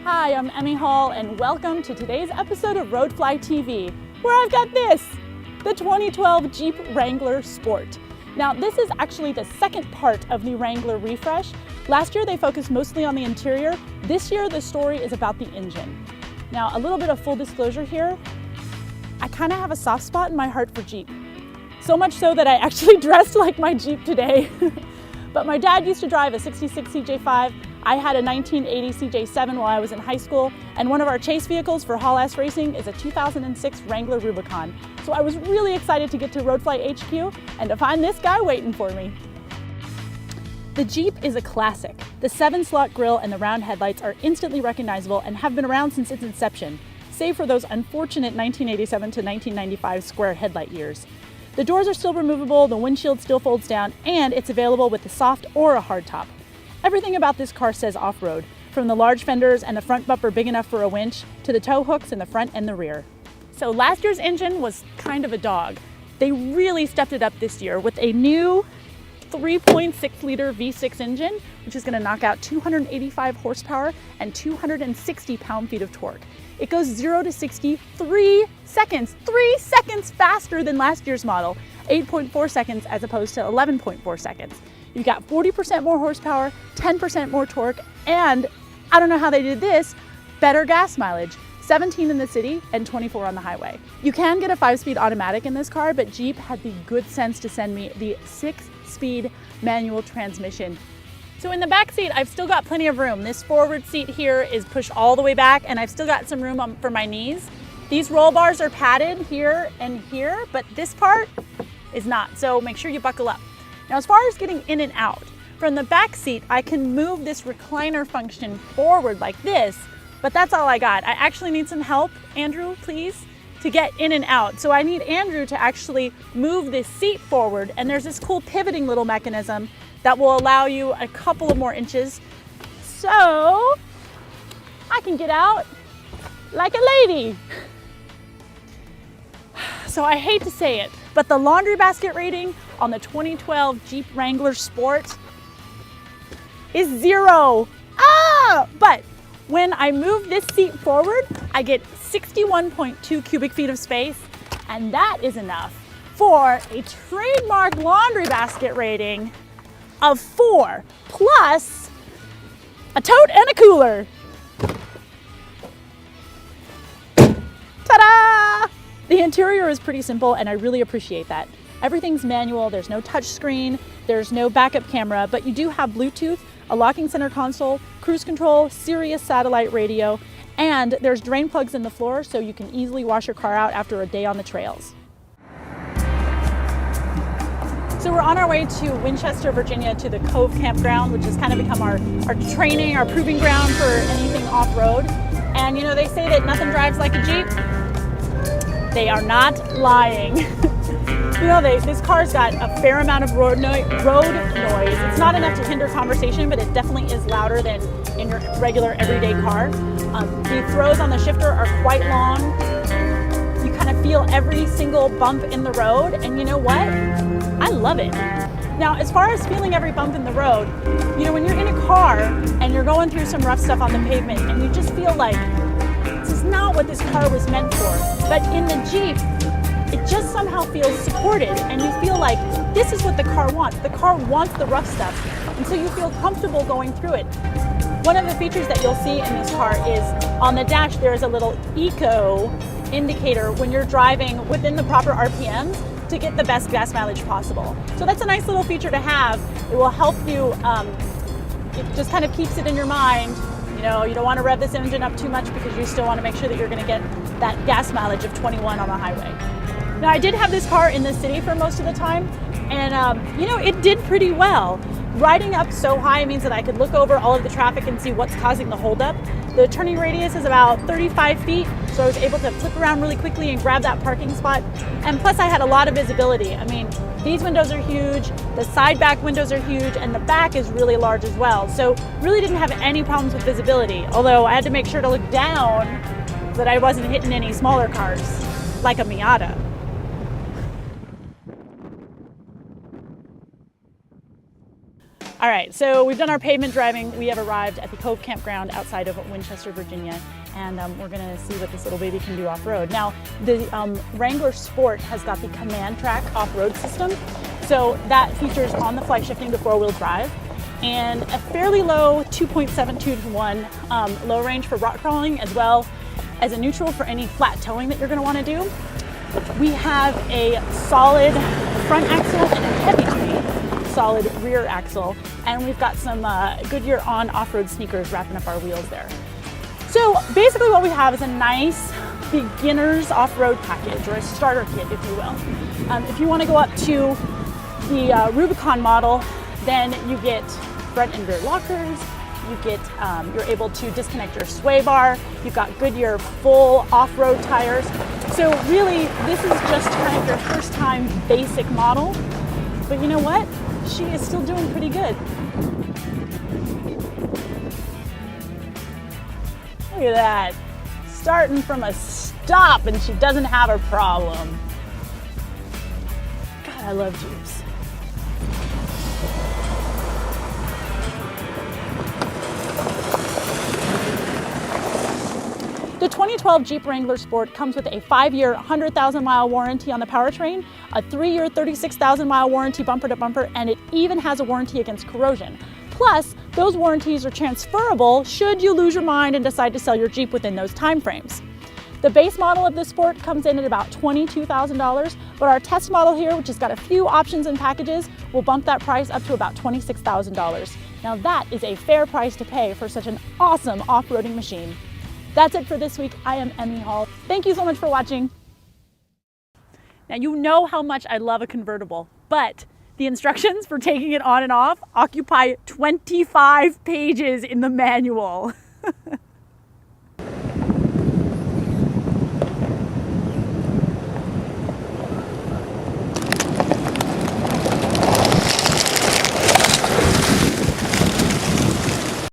Hi, I'm Emme Hall, and welcome to today's episode of Roadfly TV, where I've got this, the 2012 Jeep Wrangler Sport. Now, this is actually the second part of the Wrangler refresh. Last year, they focused mostly on the interior. This year, the story is about the engine. Now, a little bit of full disclosure here. I kind of have a soft spot in my heart for Jeep. So much so that I actually dressed like my Jeep today. But my dad used to drive a 66 CJ5. I had a 1980 CJ7 while I was in high school, and one of our chase vehicles for Hall S Racing is a 2006 Wrangler Rubicon. So I was really excited to get to Roadfly HQ and to find this guy waiting for me. The Jeep is a classic. The 7-slot grille and the round headlights are instantly recognizable and have been around since its inception, save for those unfortunate 1987 to 1995 square headlight years. The doors are still removable, the windshield still folds down, and it's available with a soft or a hard top. Everything about this car says off-road, from the large fenders and the front bumper big enough for a winch, to the tow hooks in the front and the rear. So last year's engine was kind of a dog. They really stepped it up this year with a new 3.6 liter V6 engine, which is going to knock out 285 horsepower and 260 pound-feet of torque. It goes 0 to 60 3 seconds faster than last year's model, 8.4 seconds as opposed to 11.4 seconds. You've got 40% more horsepower, 10% more torque, and I don't know how they did this, better gas mileage, 17 in the city and 24 on the highway. You can get a 5-speed automatic in this car, but Jeep had the good sense to send me the 6-speed manual transmission. So in the back seat, I've still got plenty of room. This forward seat here is pushed all the way back, and I've still got some room for my knees. These roll bars are padded here and here, but this part is not, so make sure you buckle up. Now, as far as getting in and out, from the back seat, I can move this recliner function forward like this, but that's all I got. I actually need some help, Andrew, please, to get in and out. So I need Andrew to actually move this seat forward, and there's this cool pivoting little mechanism that will allow you a couple of more inches so I can get out like a lady. So I hate to say it, but the laundry basket rating on the 2012 Jeep Wrangler Sport is 0. But when I move this seat forward, I get 61.2 cubic feet of space, and that is enough for a trademark laundry basket rating of 4, plus a tote and a cooler. Ta-da! The interior is pretty simple, and I really appreciate that. Everything's manual, there's no touch screen, there's no backup camera, but you do have Bluetooth, a locking center console, cruise control, Sirius satellite radio, and there's drain plugs in the floor so you can easily wash your car out after a day on the trails. So we're on our way to Winchester, Virginia, to the Cove Campground, which has kind of become our training, our proving ground for anything off-road. And you know, they say that nothing drives like a Jeep. They are not lying. You know, this car's got a fair amount of road noise. It's not enough to hinder conversation, but it definitely is louder than in your regular everyday car. The throws on the shifter are quite long. You kind of feel every single bump in the road, and you know what? I love it. Now, as far as feeling every bump in the road, you know, when you're in a car and you're going through some rough stuff on the pavement and you just feel like this is not what this car was meant for, but in the Jeep, it just somehow feels supported, and you feel like this is what the car wants. The car wants the rough stuff, and so you feel comfortable going through it. One of the features that you'll see in this car is on the dash there is a little eco indicator when you're driving within the proper RPMs to get the best gas mileage possible. So that's a nice little feature to have. It will help you, it just kind of keeps it in your mind. You know, you don't want to rev this engine up too much because you still want to make sure that you're going to get that gas mileage of 21 on the highway. Now, I did have this car in the city for most of the time, and you know, it did pretty well. Riding up so high means that I could look over all of the traffic and see what's causing the holdup. The turning radius is about 35 feet, so I was able to flip around really quickly and grab that parking spot. And plus, I had a lot of visibility. I mean, these windows are huge, the side back windows are huge, and the back is really large as well. So really didn't have any problems with visibility, although I had to make sure to look down so that I wasn't hitting any smaller cars, like a Miata. All right, so we've done our pavement driving. We have arrived at the Cove Campground outside of Winchester, Virginia, and we're gonna see what this little baby can do off-road. Now, the Wrangler Sport has got the Command Track off-road system, so that features on-the-fly shifting to four-wheel drive and a fairly low 2.72 to 1 low range for rock crawling, as well as a neutral for any flat towing that you're gonna wanna do. We have a solid front axle and a heavy-duty solid rear axle, and we've got some Goodyear on off-road sneakers wrapping up our wheels there. So basically what we have is a nice beginner's off-road package, or a starter kit, if you will. If you want to go up to the Rubicon model, then you get front and rear lockers, you're able to disconnect your sway bar, you've got Goodyear full off-road tires. So really, this is just kind of your first time basic model, but you know what? She is still doing pretty good. Look at that. Starting from a stop and she doesn't have a problem. God, I love Jeeps. The 2012 Jeep Wrangler Sport comes with a 5-year, 100,000-mile warranty on the powertrain, a 3-year, 36,000-mile warranty bumper to bumper, and it even has a warranty against corrosion. Plus, those warranties are transferable should you lose your mind and decide to sell your Jeep within those time frames. The base model of this Sport comes in at about $22,000, but our test model here, which has got a few options and packages, will bump that price up to about $26,000. Now that is a fair price to pay for such an awesome off-roading machine. That's it for this week. I am Emme Hall. Thank you so much for watching. Now you know how much I love a convertible, but the instructions for taking it on and off occupy 25 pages in the manual.